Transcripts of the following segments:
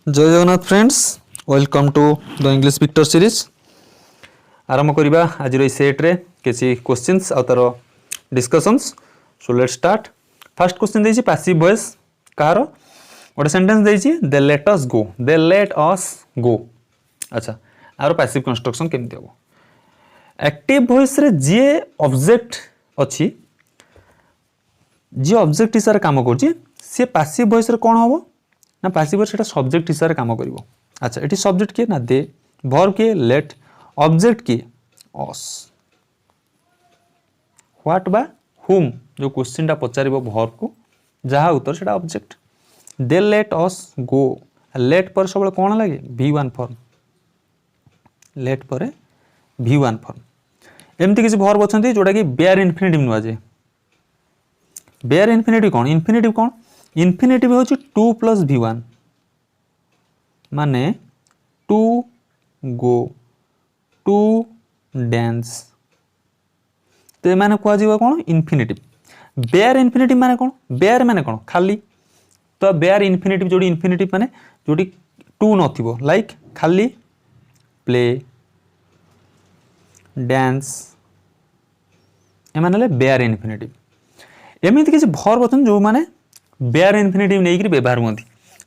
जय Jagannath friends, welcome to the English picture series. आरंभ करवा आज सेट रे किसी क्वेश्चंस और तार discussions. So let's start. First question देछि पैसिव वॉइस कार गोटे सेंटेंस देछि दे लेट अस गो, दे लेट अस गो। अच्छा, आरो पैसिव कंस्ट्रक्शन केमति हो? एक्टिव वॉइस रे जे ऑब्जेक्ट अछि, जे ऑब्जेक्ट हिसाब रे काम करछि, से पैसिव वॉइस रे कोन होबो ना पैसिव वॉइस सेटा सब्जेक्ट हिसाब रे काम करिवो। अच्छा, एठी सब्जेक्ट के ना दे, वर्ब के लेट, ऑब्जेक्ट के अस, व्हाट बा हुम जो क्वेश्चन टा पचारिबो वर्ब को, जहा उत्तर सेटा ऑब्जेक्ट। दे लेट अस गो, लेट पर सबले कोन लागे V1 फॉर्म, लेट पर V1 फॉर्म। एमती किसी वर्ब अछंती जोटा कि बेयर इन्फिनिटिव नुआ जे। बेयर इन्फिनिटिव कोन, इन्फिनिटिव कोन, इन्फिनिटिव होची 2 + V1 माने टू गो, टू डांस। तो माने कह जीव कोन इन्फिनिटिव। बेयर इन्फिनिटिव माने कोन, बेयर माने कोन खाली। तो बेयर इन्फिनिटिव जोडी इन्फिनिटिव माने जोडी टू नथिबो, लाइक खाली प्ले, डांस, ए माने बेयर इन्फिनिटिव। एमिति किसी वर्ब अछन जो माने बेयर इन्फिनिटिव नहीं व्यवहार होती।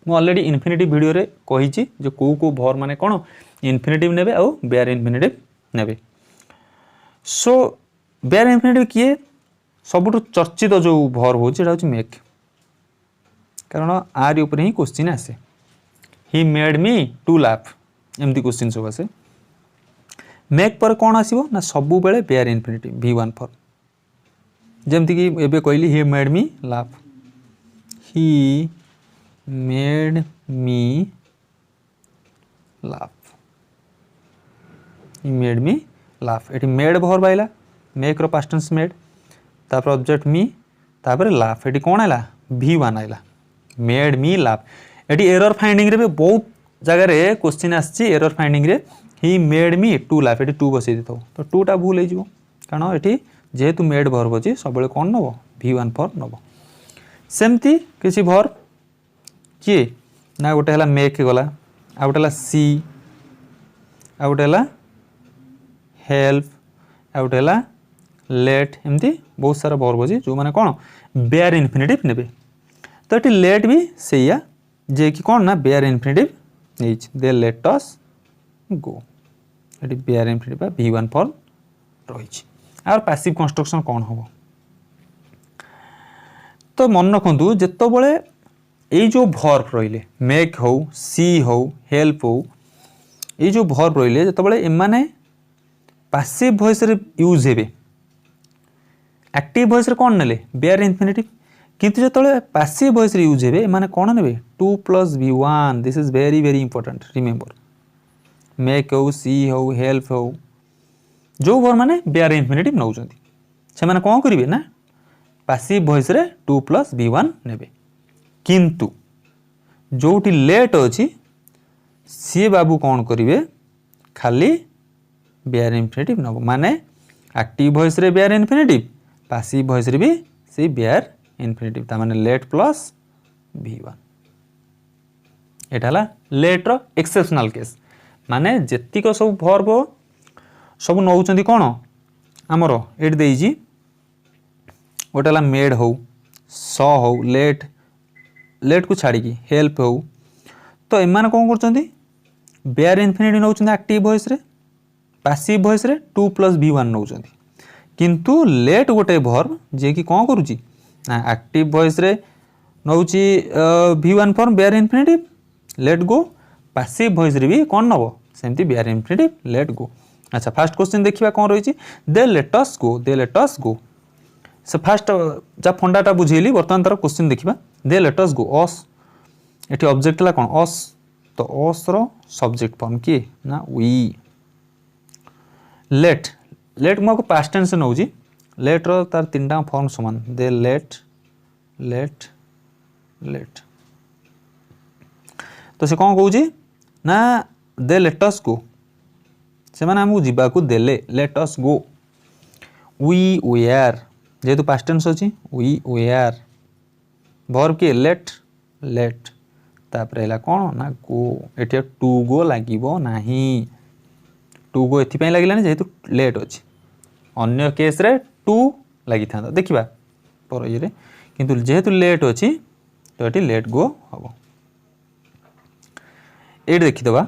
मु ऑलरेडी इन्फिनिटिव वीडियो रे कहिछि जो को वर्ब माने कोन इन्फिनिटिव नेबे आ बेयर इन्फिनिटिव नेबे। सो बेयर इन्फिनिटिव किए सबुठ चर्चित जो वर्ब हो जेटा होछि मेक, कारण आर ऊपर ही क्वेश्चन आसे। He made me to laugh, एमती क्वेश्चन सब आसे। मेक पर कोन आसीबो ना सबु बेले बेयर इन्फिनिटिव V1 फॉर्म। जेमती कि एबे कहली he made me laugh, he made me laugh, he made me laugh। एठी मेड वर्ब आइला, मेक रो पास्ट टेंस मेड, तापर ऑब्जेक्ट मी, तापर लाफ। एठी कोन आइला V1 आइला, मेड मी लाफ। एठी एरर फाइंडिंग रे बहुत जगह रे क्वेश्चन आछि। एरर फाइंडिंग रे he made me to laugh, एठी टू बसै दिथौ तो टू टा भूल हे जिवो, कारण एठी जेहेतु मेड वर्ब अछि सबले कोन नबो V1 फॉर्म नबो। सेमती किसी वर्ब किए ना गोटे हला मेक गला, आ गोटे हला सी, आ गोटे हला हेल्प, आ गोटे हला लेट। एमती बहुत सारा वर्ब अछि जो माने कोन बेयर इन्फिनिटिव नेबे। तो एटी लेट भी सेया जे कि कोन ना बेयर इन्फिनिटिव नेछ, दे लेट अस गो। एटी बेयर इन्फिनिटिव बा V1 फॉर्म रहिछि। और पैसिव कंस्ट्रक्शन कोन होबो? तो मन रखु जिते बड़े ये जो वर्ब रहिले मेक हो, सी हो, हेल्प हो, ये जो वर्ब रहिले जिते बड़े एमाने पैसिव वॉइस रे यूज हेबे, एक्टिव वॉइस रे कोन नेले बेयर इन्फिनिटिव। किंतु जिते पैसिव वॉइस रे यूज हेबे एमाने कोन नेबे 2 + V1। This is very very important, remember. Make हो, सी हो, हेल्प हो, जो वर्ब माने बेयर इन्फिनिटिव नउचंती से माने कोन करिवे ना पैसिव वॉइस रे 2 + V1 नेबे। किंतु जोटी लेट अछि सी बाबू कौन करिवे खाली बेयर इन्फिनिटिव नबो, माने एक्टिव वॉइस रे बेयर इन्फिनिटिव, पैसिव वॉइस रे भी सी बेयर इन्फिनिटिव, ता माने लेट प्लस V1। एटा हला लेट रो एक्सेप्शनल केस, माने जेतिक सब वर्ब सब नउचंती कोन हमरो एट देइजी गोटे हला मेड हो, सॉ हो, लेट, लेट को छाड़ी की हेल्प हो। तो एमान कौन करचंती बेयर इन्फिनिटिव नउचंती एक्टिव वॉइस रे, पैसिव वॉइस रे 2 + V1 नउचंती। किंतु लेट गोटे वर्ब जे कि कौन करूची ना एक्टिव वॉइस रे नउची V1 form bare infinitive let go, passive voice रे भी कौन नबो सेमती बेयर इन्फिनिटिव लेट गो। अच्छा, फर्स्ट क्वेश्चन देखिबा कौन रहिची दे लेट अस गो, दे लेट अस गो। से फास्ट जा फंडाटा बुझेली, बर्तमान तार क्वेश्चन देखिबा। दे लेट अस गो, अस एठी ऑब्जेक्ट ला कोन अस, तो अस रो सब्जेक्ट फॉर्म की ना वी। लेट, लेट मको पास्ट टेंस नउजी, लेट रो तार तीनटा फॉर्म समान, दे लेट, लेट, लेट। तो से कोन कहूजी ना दे लेट अस गो, से माने हमहु जिबा को देले, let us go. We were, जेहेतु पास्ट टेंस अछि वी वेयर, वर्ब के लेट, लेट, तापर है कौन ना गो ये टू गो लगे ना टू गो ये लगे जेहेतु लेट अच्छी अन्य केस रे टू लगी था देखा पर ये किंतु जेहेतु लेट अच्छी तो ये लेट गो हम ये देखीदबा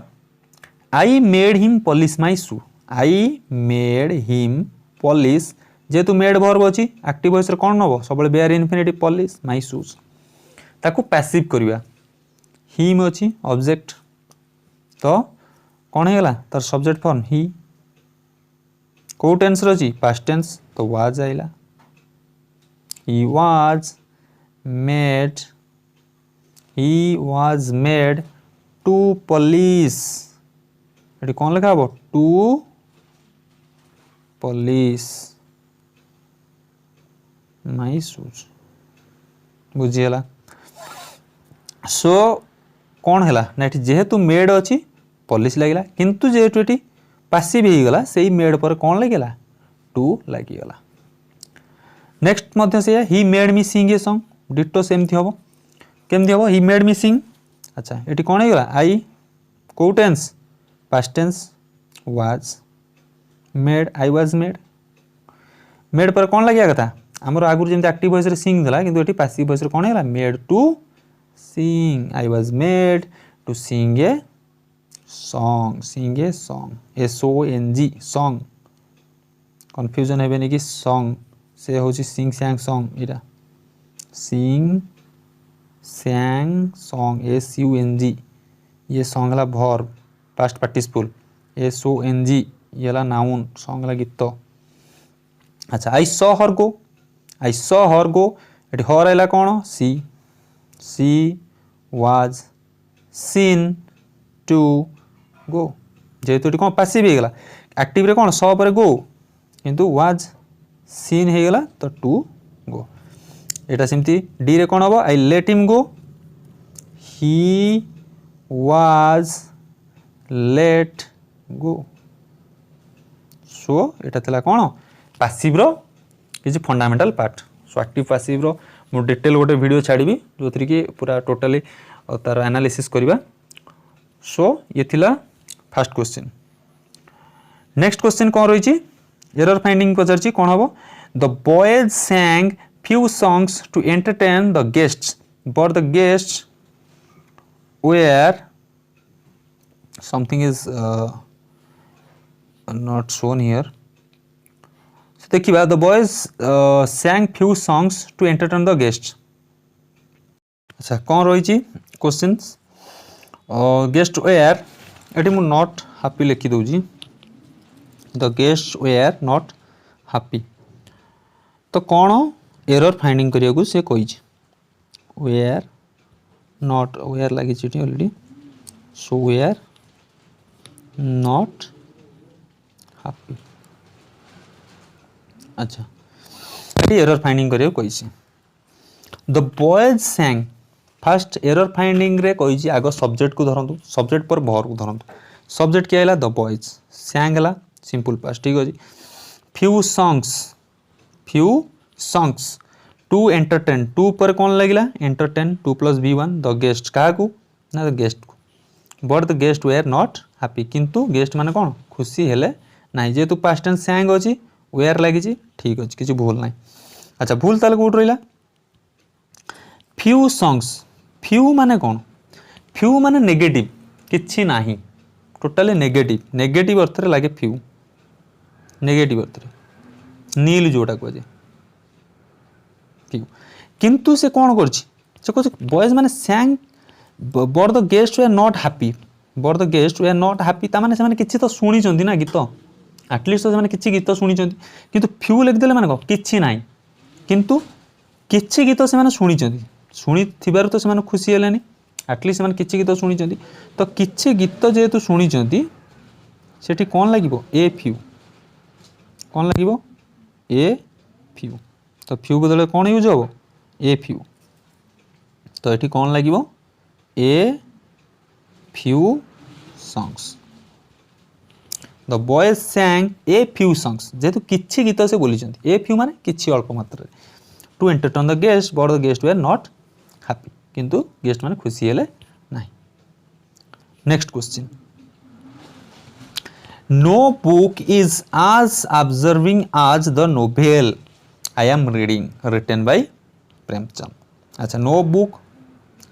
I made him polish my shoe I made him polish जेहेतु मेड वर्ब अच्छी एक्टिव वॉइस रे कौन नब सब bare infinitive polish my shoes ताकू पैसिव करवा हिम अच्छी ऑब्जेक्ट तो कौन है तार सब्जेक्ट फॉर्म ही कौ टेंस रही पास्ट टेंस तो वाज आइला he was made to polish ये कौन लिखा हम टू पॉलिश माई शूज बुझीगला सो कौन है ना जेहेतु मेड अच्छी पॉलिश लगे किंतु जेहेतु ये पासिव होगला से मेड पर कौन लगे टू लगिगला नेक्स्ट मध्य से he made me sing a song ditto सेमती हम केमती हम ही मेड मी सिंग अच्छा ये कौन होगा आई कौ tense past tense was made I was made पर कौन लगे कथा आमर आगुरी जमी एक्टिव वॉइस रे सिंग था किंतु ये पासिव वॉइस रे कौन है made to sing I was made to sing a song SONG song confusion है नहीं कि सॉन्ग से हूँ सिंग सैंग सॉन्ग इटा सिंग सैंग सॉन्ग SUNG ये सॉन्ग है भर्ब पास्ट पार्टिसिपल SONG ये है नाउन सॉन्ग है गीत अच्छा आई सॉ हर गो ये हर है कौन सी वाज सीन टू गो जेहेतु ये कौन पासिव होगला एक्टिव रे कौन सॉ पर गो किंतु वाज सीन होगला तो टू गो एटा सेमती डी रे कौन हम I let him go he was let go सो एटा थला कौन पासिव रो किसी fundamental part so active passive रो मु डिटेल गोटे वीडियो छाड़ी जो थी कि पूरा टोटाली तार एनालिसिस करवा सो ये थिला फर्स्ट क्वेश्चन नेक्स्ट क्वेश्चन कौन रही एरर फाइंडिंग पचार कौन हम the boys sang few songs to entertain the guests but the guests were something is not shown here देखिए the boys sang few songs to entertain the guest अच्छा कौन रही question guest where ये मुझे not happy लिखी दूजी the guest were not happy तो कौन एरर फाइंडिंग करने को से कही वेयर नॉट वेयर लगी already so were not happy अच्छा ये एरर फाइंडिंग करने को कही the boys sang fast error finding रे कही आग सब्जेक्ट को धरतु सब्जेक्ट पर भर को धरतु सब्जेक्ट क्या है द बॉयज सैंग है सिंपल पास्ट ठीक अच्छे few songs to entertain to पर कौन लगे एंटरटेन 2 + B1 द गेस्ट क्या ना द गेस्ट को but the guest were not happy किंतु गेस्ट माने कौन खुशी हेले ना जेहेतु पास्ट टेंस सैंग अच्छी वेयर लगी ठीक अच्छे किसी भूल ना अच्छा भूल ताले कौट रहा फ्यू सॉन्ग्स फ्यू माने कौन फ्यू माने नेगेटिव किछि नाही टोटाली नेगेटिव अर्थ रे लगे फ्यू नेगेटिव अर्थ रे नील जोटा कह फ्यू किंतु से कौन कर बॉयज माने सैंग but the guest way not happy but the guest way not happy ता माने से माने किछि तो सुनी चंदी ना गीत एटलिस्ट तो से किछि गीत सुनी चंदी किंतु फ्यू लिख देले माने किछि नाही किंतु किछि गीत से माने सुनी चंदी शुणी थिबार तो से खुशी हेलेनी एटलिस्ट से किसी गीत शुणी तो किसी गीत जेहेतु शुणी से कौन लगे ए फ्यू कौन लगे ए फ्यू तो फ्यू बदले कौन यूज हम ए फ्यू तो ये कौन लगे a few songs the boys सैंग a few songs जेहेतु किसी गीत से बोली ए फ्यू माने किसी अल्प मात्रा to entertain the guest but the guest were not happy किंतु गेस्ट माने खुशी हेले ना next question, no book is आज ऑब्जर्विंग आज the novel I am reading written by Premchand. अच्छा, नो बुक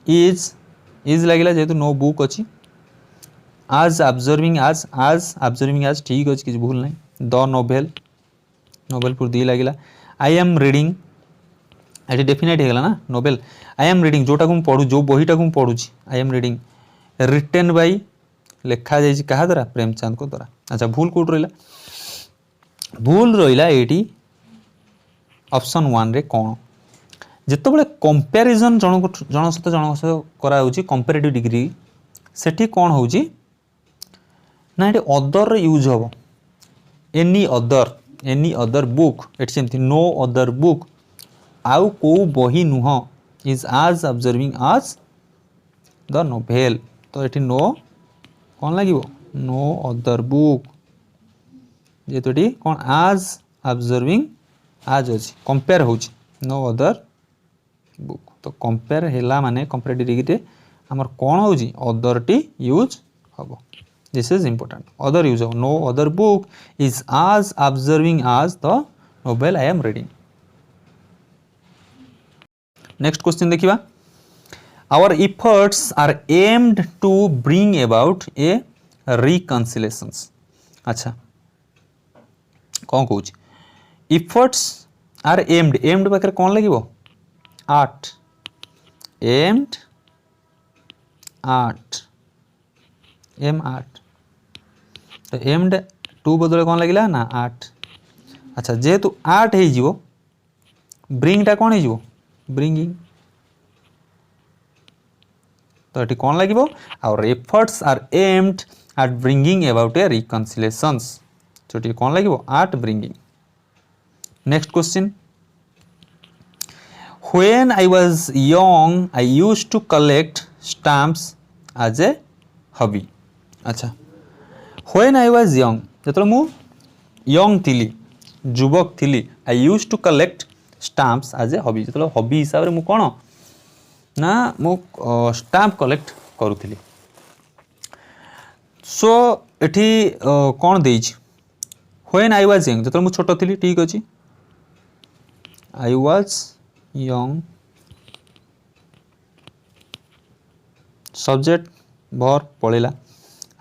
इज लगिला जेहेतु नो बुक अच्छी, आज ऑब्जर्विंग आज ठीक अच्छे, किसी भूल नहीं। द नोवेल नोवेल पूर्व दी लगिला। आई एम रीडिंग ये डेफिनेट हो गला ना नोवेल। आई एम रीडिंग जोटा को पढ़ू, जो बहीटा को पढ़ू, आई एम रीडिंग रिटेन बाय लिखा जाइए क्या द्वारा, प्रेमचंद को द्वारा। अच्छा, भूल कौट रहा, भूल रहा ये ऑप्शन 1 रे कौन, जितेबाला कंपेरिजन जन सहित कराऊँच कंपेरेटिव डिग्री, सेठी कौन हो ना ये अदर यूज हम, एनी अदर बुक, ये नो अदर बुक आउ को बही नुह इज आज ऑब्जर्विंग आज द नोवेल, तो ये नो कौन लगे, नो अदर बुक, जेहेतु ये कौन आज ऑब्जर्विंग आज अच्छी कंपेयर हो नो अदर बुक, तो कंपेयर है माने कंपेरेटिव डिग्री आमर कौन हो अदर टी यूज हम, this is important, other use हम, नो अदर बुक इज आज ऑब्जर्विंग आज the novel I am reading. Next question देखिबा, our efforts are aimed to bring about a reconciliations. अच्छा, कौन कहूँ, इफर्ट्स आर एम्ड पाखे कौन लगे, at, aimed at, aim at, तो एम्ड टू बदले कौन लगिला ना आर्ट। अच्छा, जेहेतु आर्ट हो ब्रिंगटा कौन हो ब्रिंगिंग, तो ये कौन लगे, our efforts are aimed at bringing about a reconciliations, तो ये कौन लगे at bringing. Next question, when I was young I used to collect stamps as a hobby. अच्छा, व्हेन आई वाज यंग, जो मु यंग थी युवक थी, I used to collect stamps as a hobby, जो हॉबी हिसाब से कौन ना मु स्टाम्प कलेक्ट करूली। सो एठी कौन दे व्हेन आई वाज यंग, जो मु छोट थी, ठीक अच्छे, आई वाज यंग, सब्जेक्ट भर पड़ेगा,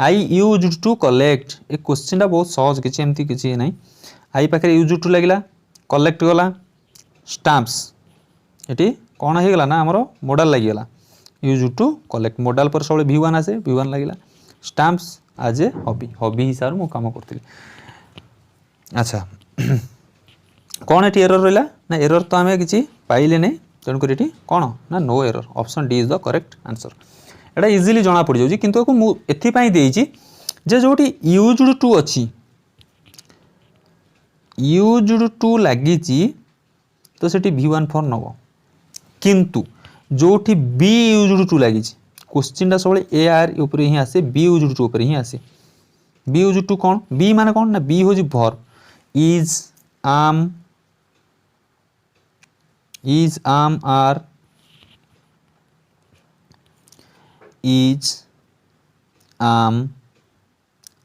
आई यूज टू कलेक्ट, ए क्वेश्चन बहुत सहज, किसी एमती किसी ना, आई पाखे यूज टू लगिला, कलेक्ट गला स्टाम्प्स, ये कौन हो गला ना आमर मोडाल लगिगला, यूज टू कलेक्ट मोडाल पर सब V1 आसे, V1 लगिला, stamps as a hobby, hobby हिसाब से काम करी। अच्छा, कौन ये एरर रहा ना, एरर तो आम कि पाइले नहीं, तेणुक ये कौन ना no error, option D is the correct answer. एटा इजिली जना पड़ जाऊँ, किंतु एपाई देजी जे जोटी यूज्ड टू अच्छी, यूज्ड टू लगी तो सेठी V1 फॉर नब, किंतु जोठी बी यूज्ड टू लगी, क्वेश्चन सब ए आर ऊपर ही आसे, बी यूज्ड टू ऊपर ही आसे, बी यूज्ड टू कौन, बी माने कौन ना बी हूँ वर्ब, इज आम आर, इज आम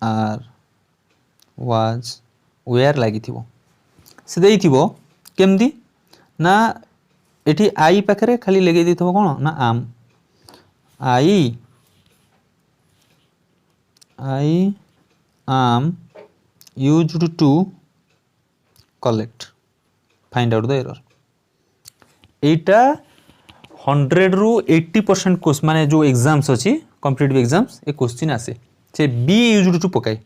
आर वाज वेयर लगी से दे केमती ना, एठी आई पाखे खाली लगे दी कौन ना am, I am used to collect find out the error. एटा 100 रु 80% क्वेश्चन माने जो एग्जाम्स अच्छी कॉम्पिटिटिव एग्जाम्स ए क्वेश्चन आसे, से बी यूज्ड टू पकाए,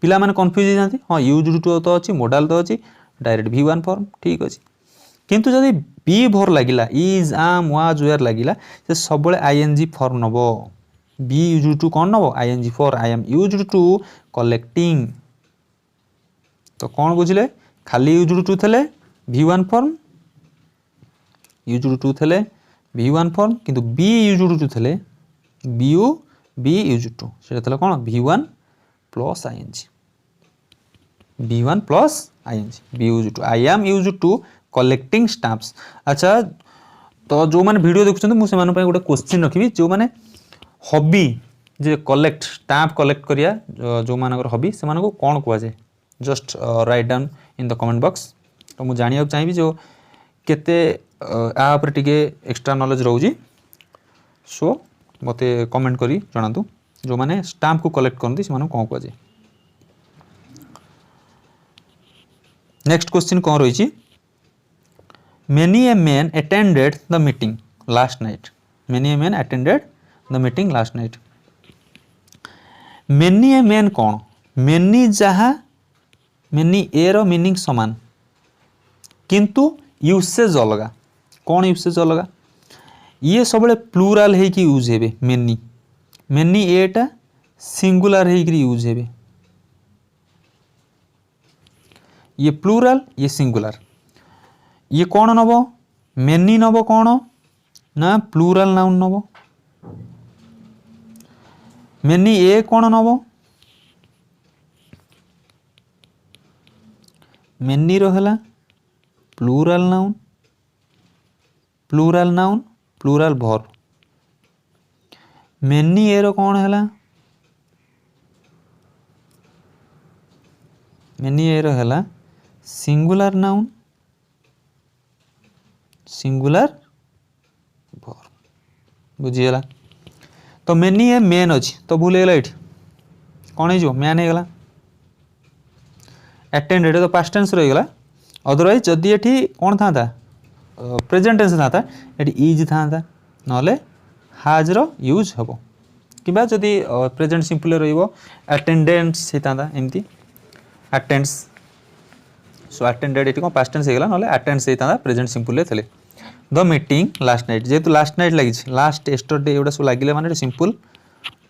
पिला माने कंफ्यूज हो जाती, हाँ यूज्ड टू तो अच्छी, मोडाल तो अच्छी, डायरेक्ट V1 फॉर्म, ठीक अच्छे, किंतु जदि बी भर लगिला, इज आम वाज वेयर लगिला, से सब ING फॉर्म नब, बी यूज्ड टू कौन नब ING for, I am used to collecting, तो कौन बुझे खाली यूज्ड टू थे V1 फॉर्म, यूज्ड टू थे V1 फॉर्म, किंतु बी यूज्ड टू थे बी यूज्ड टू, से कौन V1 plus ING, V1 plus ING, be used to, I am used to collecting stamps. अच्छा, तो जो मैंने वीडियो देखुं मुझे गोटे क्वेश्चन रखी, जो मैंने हॉबी जे कलेक्ट स्टाम्प कलेक्ट करिया जो मानकर हबी से मानको कोन कुआ जाए just write down in the comment box. तो मु जानिया चाहिए जो केते आ ऊपर टिके एक्स्ट्रा नॉलेज रहउजी सो मते कमेंट करी जणातु जो माने स्टाम्प को कलेक्ट करती से कोन कुआ जाए। नेक्स्ट क्वेश्चन कौन रही many a man attended the meeting last night many a man attended the meeting last night many a man कौन मेनी जहा मेनी ए रो मीनिंग समान किंतु यूसेज अलग कौन यूसेज अलग ये सब प्लूराल है कि यूज हेबे मेनी मेनी एटा सिंगुलर है कि यूज हेबे ये प्लूराल ये सिंगुलर ये कौन नब मेनी नब कौन ना प्लूराल नाउन नब मेनी ए कौन नब मेनी रहा plural noun plural verb many a रो कौन है मेनी ए रो है सिंगुलर नाउन सिंगुलर वर्ब बुझीगला। तो मेनी ए मेन अच्छी तो भूल गला ये कौन हो मैन होगा अटेंडेड तो पास्ट टेंस रहीगला अदरवाइज जदि ये कौन था प्रेजेंट टेंस था ये इज था ना हाज रो यूज हम कि जदि प्रेजेंट सिंपल रटेंडेंस होता एमती अटेंड्स सो अटेंडेड ये कौन पास्ट टेंस होगा ना अटेंड्स होता प्रेजेंट सिंपल थे द मीटिंग लास्ट नाइट जेहेतु लास्ट नाइट लगी लास्ट एस्टरडे एगुड़ा सब लगे मैंने सिंपल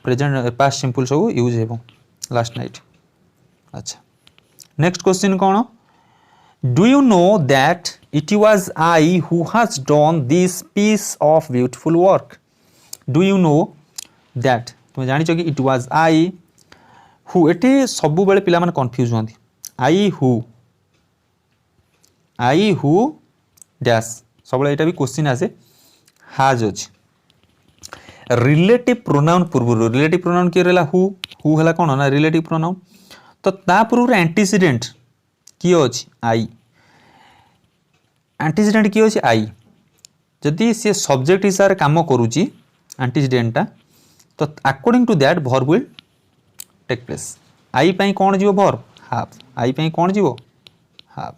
प्रेजेंट पास्ट सिंपल सब यूज हो लास्ट नाइट। अच्छा नेक्स्ट क्वेश्चन कौन do you know that it was I who has done this piece of beautiful work do you know that तुम जान कि इट वाज आई हु ये सब बेले पिला माने कंफ्यूज होती आई हु डैश सब यहाँ भी क्वेश्चन आसे हाज अच्छे रिलेटिव प्रोनाउन पूर्व रिलेटिव प्रोनाउन किए रहा हु है कौन ना रिलेटिव प्रोनाउन तो ता पूर्व एंटीसीडेंट किए अच्छी आई एंटीसीडेंट किए अच्छे आई जदि सी सब्जेक्ट हिसाब से कम करुच्ची एंटीसीडेंटा तो according to that verb will take place आई पाई कौन जीवो वर्ब हाफ आई पाई कौन जीवो हाफ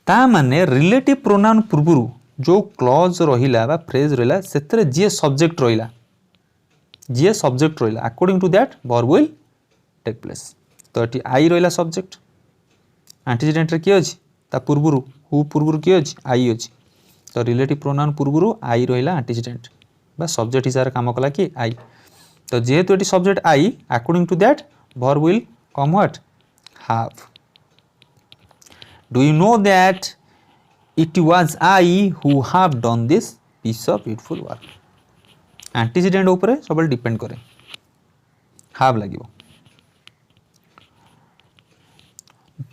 ता माने रिलेटिव प्रोनाउन पूर्व जो क्लॉज रहिला बा फ्रेज रहिला सेतरे जे सब्जेक्ट रहिला according to that verb will take place तो ये आई रहिला सब्जेक्ट एंटीसीडेंट रे किए अछि ता पूर्व हु पूर्व किए अछि आई अछि तो रिलेटिव प्रोनाउन पूर्व आई रहिला एंटीसीडेंट बा सब्जेक्ट हिसाब से काम कला कि आई तो जेहेतु ये subject I according to that verb will come what half do you know that it was I who have done this piece of beautiful work antecedent ऊपर सब डिपेंड करे हाव लगे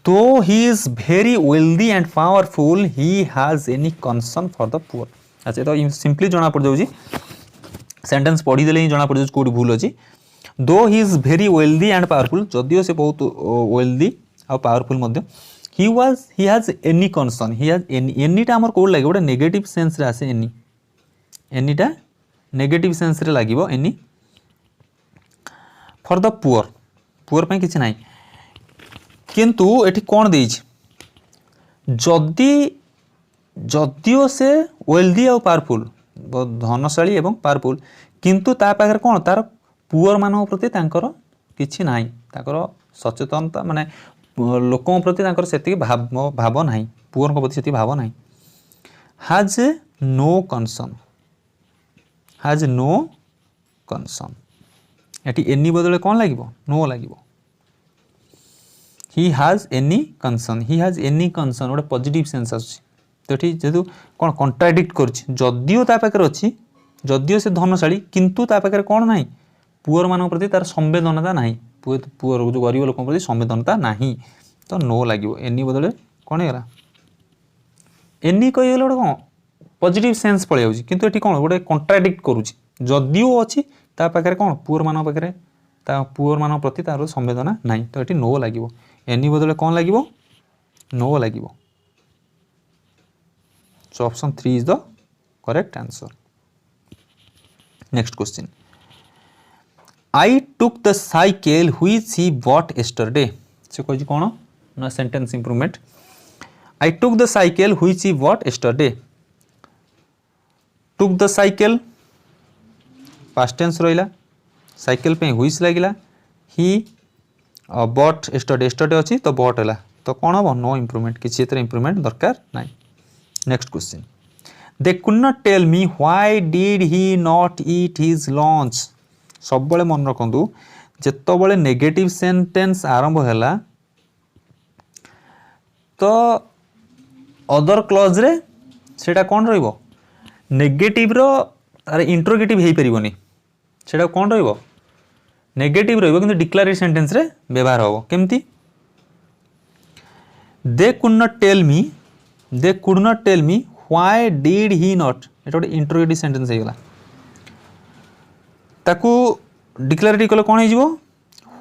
तो he is very wealthy and powerful he has any concern for the poor. अच्छा तो simply जना पड़ जाऊँ सेंटेंस पढ़ीदे ही जना पड़ जाऊँ कौटी भूल अच्छी दो he is very wealthy and powerful जदियो से बहुत वेल्दी आ powerful he has any concern he has एनीटा आमर कौन लगे गोटे नेगेटिव सेंस रे आसे एनीटा नेगेटिव सेंस रे लागिवो एनी फॉर द पुअर पे किसी ना किंतु एठी कौन देइछ जदियो से वेल्दी और पावरफुल धनशाली एवं पावरफुल किंतु ता पाखरे कौन तार पुअर मान प्रति तांकर किछि नाही ताकर सचेतनता माने लोकों प्रति तांकर सेति भाव नाही पुअर को प्रति सेति भाव नाही हैज नो कंसर्न एटी एनी बदले कौन लागिवो नो लागिवो ही हैज एनी कंसर्न गोटे पॉजिटिव सेंस आछी तो ये जेहेतु कौन कंट्राडिक्ट करछि जदियो ता पाखरे अछि जदियो से धनशाली किंतु ता पाखरे कौन नाही पुअर मान प्रति तार संवेदनता नाही पुअर जो गरीब लोक प्रति संवेदनता नाही तो नो लगे एनी बदले कौन है एनी कहीगले गोटे कौन पॉजिटिव सेंस पलि जाऊँ किंतु ये कौन गोटे कंट्राडिक्ट करुच्ची जदियो अच्छी ता पाखे कौन पुअर मान पाखे पुअर मान प्रति तार संवेदना नहीं तो ये नो लगे एनी बदले कौन लगे नो लगे so option 3 is the correct answer next question I took the cycle which he bought yesterday से कह कौन ना sentence improvement I took the cycle which he bought yesterday took the cycle past tense रहिला cycle पे hues लगिला he but yesterday अच्छी तो but है तो कौन हम नो इम्प्रूवमेंट किसी इम्प्रूवमेंट दरकार नहीं next question they could not tell me why did he not eat his lunch सब बड़े मन रखु जिते नेगेटिव सेंटेंस आरंभ है तो अदर क्लॉज रे सेटा कौन रहिबो नेगेटिव रो तार इंट्रोगेटिव हो पारिबनी सेटा कौन रहिबो नेगेटिव रहिबो किंतु डिक्लेरेटिव सेंटेंस रे व्यवहार होबो केमती they could not tell me why did he not एटा गोटे इंट्रोगेटिव सेंटेंस हो गला ताकू डिक्लेरेटिव कले कौन हो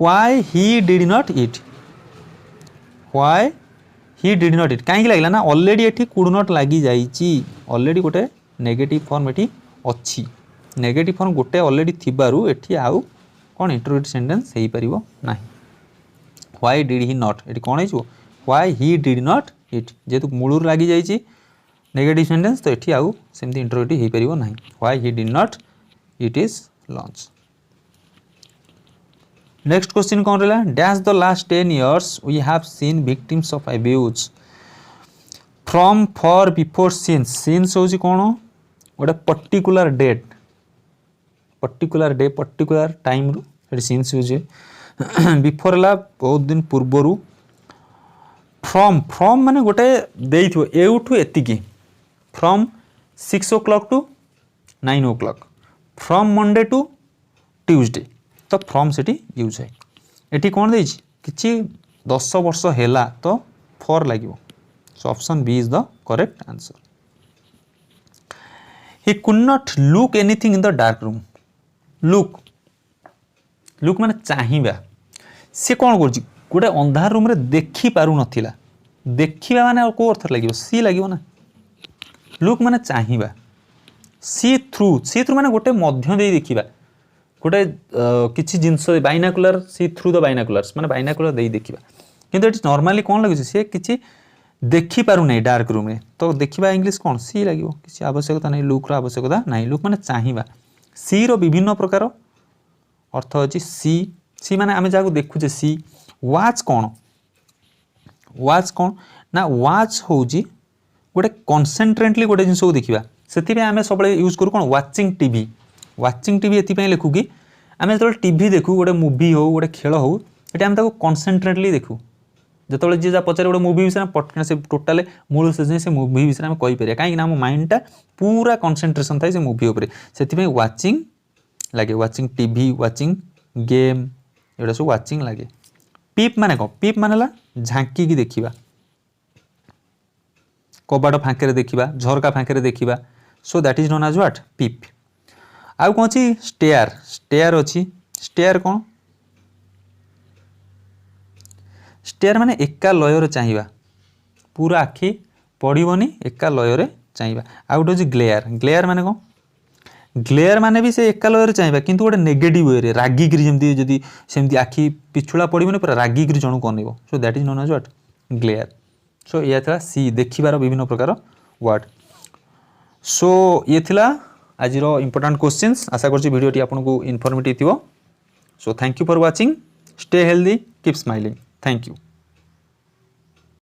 व्हाई ही डिड नॉट ईट कहीं लगे ना ऑलरेडी ये कुड नॉट लगी जाइए ऑलरेडी गोटे नेगेटिव फॉर्म ये अच्छी नेगेटिव फॉर्म गोटे ऑलरेडी थिबारु एठी आउ कौन इंट्रोगेटिव सेंटेंस हो पारिबो नाही व्हाई डिड ही नॉट ये कौन हो why he did not eat जेतु मूलर लगी जाइए नेगेटिव सेंटेंस तो ये आउ सेमती इंट्रोगेटिव हो पारिबो नाही why he did not eat is lunch next question कौन रहा dash the last 10 years we have seen victims of abuse from for before since since हूँ कौन गोटे पर्टिकुलर पर्टिकुलर टाइम रू सीन्स यूज बिफोर है बहुत दिन पूर्वर फ्रॉम माने गोटे देइथिबो एउठू एतिकी from 6 o'clock to 9 o'clock from Monday to Tuesday तो फ्रॉम से यूज है ये कौन दे कि 10 वर्ष है तो फॉर लगे so option B is the correct answer he could not look anything in the dark room look माने चाहिबा सी कौन कर गोटे अंधार रूम रे देखी पारु नथिला देखिबा माने को अर्थ लगे सी लगे ना लुक माने चाहिबा सी थ्रू माने गोटे मध्य दे देखिबा गोटे किसी जिनस binocular C through the binoculars माने बाइनाकुलर दे देखिबा किंतु एटी नॉर्मली कौन लगे सी किसी देखी पारु नहीं डार्क रूम में तो देखिबा इंग्लिश कौन सी लगे किसी आवश्यकता नहीं लुक रो आवश्यकता नहीं लुक माने चाहिबा सी रो विभिन्न प्रकार अर्थ अछि सी माने आमे जाको देखुचे सी वाच कौन ना वाच होउची गोटे कॉन्सेंट्रेटली गोटे जिनस को देखिबा सेति आमे सबले यूज करू कौन वाचिंग टीवी एथि लेखु कि आम जो टीवी देखू गोटे मूवी हो गोटे खेल हो ये आम कॉन्सेंट्रेटली देखू जो जी पचारे गोटे मूवी विषय पटकन से टोटाल मूल से मूवी विषय में कहीपर कहीं आम माइंडटा पूरा कॉन्सेंट्रेशन थाए से मूवी उपर से वाचिंग लगे वाचिंग टीवी वाचिंग गेम एटा सब वाचिंग लगे पीप माने कौन पीप माने झांकी देखा कबाड़ फाँके देखा झरका फाँके देखा so that is known as what पीप आउ कौन अच्छी स्टेयर अच्छी स्टेयर कौन स्टेयर माने एका लयर चाहिए पूरा आखि पड़ोनी एका लयर चाहिए आउ गोटे ग्लेयर माने कौन ग्लेयर माने भी से एका लयर चाहिए किंतु गोटे नेगेटिव वे रागिक जमी सेमती आखि पिछुड़ा पड़ोनी पूरा रागिक जन को अनेब so that is known as what glare सो यह था सी देखिबार विभिन्न प्रकार वर्ड सो ये थिला आज इंपोर्टेंट क्वेश्चंस आशा करछि वीडियोटी आपको इनफॉर्मेटिव थिबो so thank you for watching stay healthy keep smiling thank you.